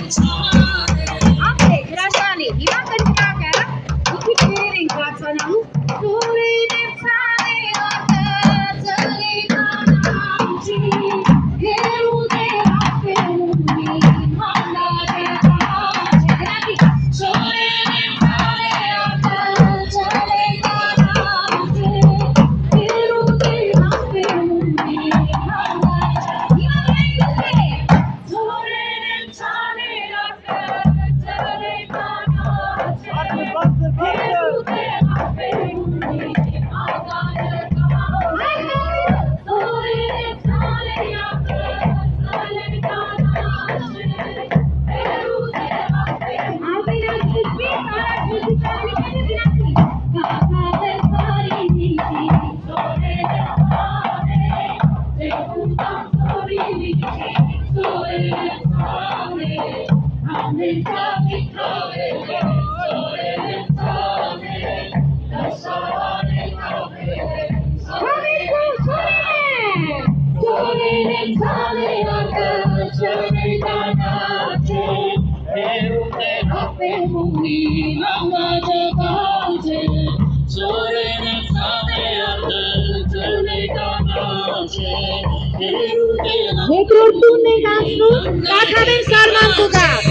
Oke, berasa nih. Gimana cara bikin piring buat sonamu? Kuliner sari otak terlibat Herude ape umi mana jadi sore sare otak terlibat Herude ape umi mana Mikro tunai kamu, tak ada salman juga.